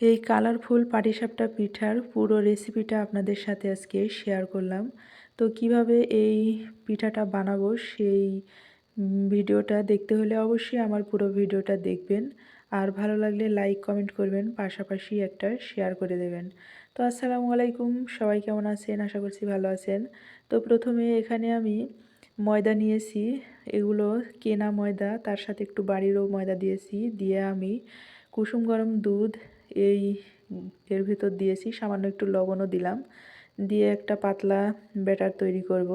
এই কালারফুল পাটিসাপটা পিঠার পুরো রেসিপিটা আপনাদের সাথে আজকে শেয়ার করলাম। তো কিভাবে এই পিঠাটা বানাবো সেই ভিডিওটা দেখতে হলে অবশ্যই আমার পুরো ভিডিওটা দেখবেন। আর ভালো লাগলে লাইক কমেন্ট করবেন, পাশাপাশি একটা শেয়ার করে দেবেন। তো আসসালামু আলাইকুম, সবাই কেমন আছেন? আশা করছি ভালো আছেন। তো প্রথমে এখানে আমি ময়দা নিয়েছি, এগুলো কেনা ময়দা, তার সাথে একটু বাড়িরও ময়দা দিয়েছি, দিয়ে আমি কুসুম গরম দুধ এই এর ভিতর দিয়েছি, সামান্য একটু লবণও দিলাম, দিয়ে একটা পাতলা ব্যাটার তৈরি করব।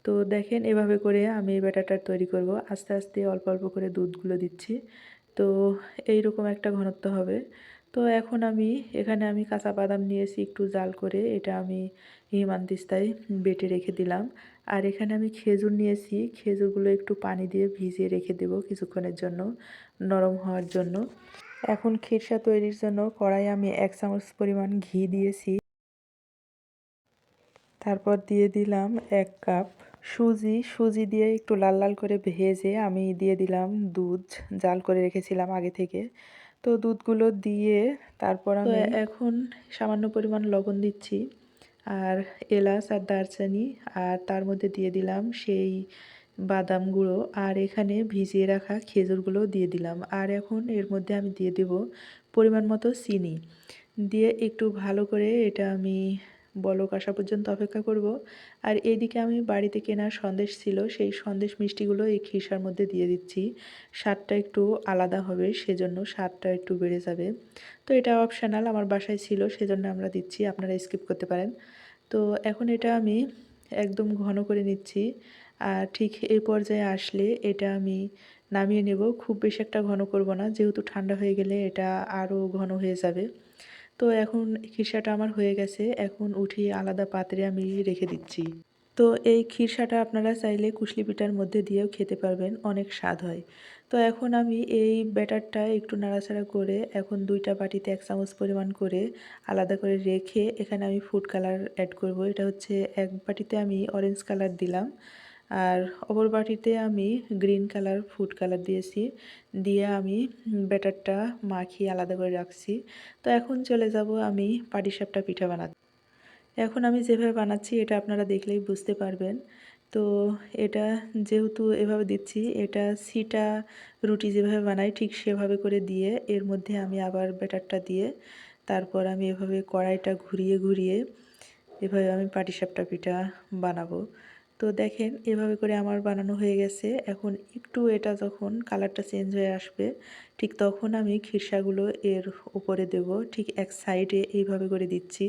তো দেখেন এভাবে করে আমি এই ব্যাটারটা তৈরি করব, আস্তে আস্তে অল্প অল্প করে দুধগুলো দিচ্ছি। তো এইরকম একটা ঘনত্ব হবে। তো এখন এখানে আমি কাঁচা বাদাম নিয়েছি একটু জাল করে, এটা আমি হিমানদিস্তায় বেটে রেখে দিলাম। আর এখানে আমি খেজুর নিয়েছি, খেজুরগুলো একটু পানি দিয়ে ভিজিয়ে রেখে দেব কিছুক্ষণের জন্য, নরম হওয়ার জন্য। এখন খিরসা তৈরির জন্য কড়াই আমি 1 চামচ পরিমাণ ঘি দিয়েছি, তারপর দিয়ে দিলাম 1 কাপ সুজি দিয়ে একটু লাল লাল করে ভেজে আমি দিয়ে দিলাম দুধ, জাল করে রেখেছিলাম আগে থেকে। তো দুধগুলো দিয়ে তারপর আমি এখন সামান্য পরিমাণ লবণ দিচ্ছি, আর এলাচ আর দারচিনি, আর তার মধ্যে দিয়ে দিলাম সেই বাদাম গুঁড়ো, আর এখানে ভিজিয়ে রাখা খেজুরগুলো দিয়ে দিলাম। আর এখন এর মধ্যে আমি দিয়ে দেব পরিমাণ মতো চিনি, দিয়ে একটু ভালো করে এটা আমি বলক আসা পর্যন্ত অপেক্ষা করব। আর এইদিকে আমি বাড়িতে কেনা সন্দেশ ছিল, সেই সন্দেশ মিষ্টিগুলো এই খিরসার মধ্যে দিয়ে দিচ্ছি। স্বাদটা একটু আলাদা হবে, সেজন্য স্বাদটা একটু বেড়ে যাবে। তো এটা অপশনাল, আমার বাসায় ছিল সেজন্য আমরা দিচ্ছি, আপনারা স্কিপ করতে পারেন। তো এখন এটা আমি একদম ঘন করে নিচ্ছি। আর ঠিক এই পর্যায়ে আসলে এটা আমি নামিয়ে নেব। খুব বেশি একটা ঘন করব না, যেহেতু ঠান্ডা হয়ে গেলে এটা আরও ঘন হয়ে যাবে। তো এখন খিরসাটা আমার হয়ে গেছে, এখন উঠিয়ে আলাদা পাত্রে আমি রেখে দিচ্ছি। তো এই খিরসাটা আপনারা চাইলে কুশলি পিঠার মধ্যে দিয়েও খেতে পারবেন, অনেক স্বাদ হয়। তো এখন আমি এই ব্যাটারটা একটু নাড়াচাড়া করে এখন 2টা বাটিতে 1 চামচ পরিমাণ করে আলাদা করে রেখে এখানে আমি ফুড কালার অ্যাড করব। এটা হচ্ছে 1 বাটিতে আমি অরেঞ্জ কালার দিলাম, আর অপর বাটিতে আমি গ্রিন কালার ফুড কালার দিয়েছি, দিয়ে আমি ব্যাটারটা মাখিয়ে আলাদা করে রাখছি। তো এখন চলে যাব আমি পাটিসাপটা পিঠা বানাতে। এখন আমি যেভাবে বানাচ্ছি এটা আপনারা দেখলেই বুঝতে পারবেন। তো এটা যেহেতু এভাবে দিচ্ছি, এটা সিটা রুটি যেভাবে বানাই ঠিক সেভাবে করে দিয়ে এর মধ্যে আমি আবার ব্যাটারটা দিয়ে তারপর আমি এভাবে কড়াইটা ঘুরিয়ে ঘুরিয়ে এভাবে আমি পাটিসাপটা পিঠা বানাবো। তো দেখেন এভাবে করে আমার বানানো হয়ে গেছে। এখন একটু এটা যখন কালারটা চেঞ্জ হয়ে আসবে ঠিক তখন আমি খিরসাগুলো এর উপরে দেব, ঠিক এক সাইডে এইভাবে করে দিচ্ছি।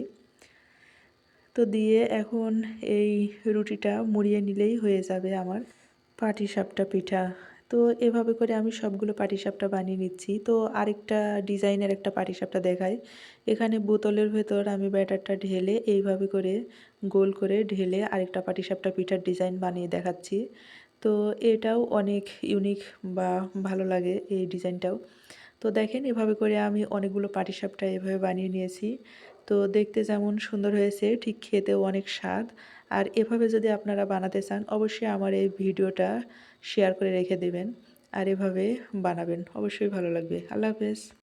তো দিয়ে এখন এই রুটিটা মুড়িয়ে নিলেই হয়ে যাবে আমার পাটিসাপটা পিঠা। তো এভাবে করে আমি সবগুলো পাটিসাপটা বানিয়ে নিচ্ছি। তো আরেকটা ডিজাইনের একটা পাটিসাপটা দেখাই। এখানে বোতলের ভেতর আমি ব্যাটারটা ঢেলে এইভাবে করে গোল করে ঢেলে আরেকটা পাটিসাপটা পিঠার ডিজাইন বানিয়ে দেখাচ্ছি। তো এটাও অনেক ইউনিক বা ভালো লাগে এই ডিজাইনটাও। তো দেখেন এভাবে করে আমি অনেকগুলো পাটিসাপটা এভাবে বানিয়ে নিয়েছি। তো দেখতে যেমন সুন্দর হয়েছে ঠিক খেতেও অনেক স্বাদ। আর এভাবে যদি আপনারা বানাতে চান অবশ্যই আমার এই ভিডিওটা শেয়ার করে রেখে দেবেন, আর এভাবে বানাবেন, অবশ্যই ভালো লাগবে। আল্লাহ হাফেজ।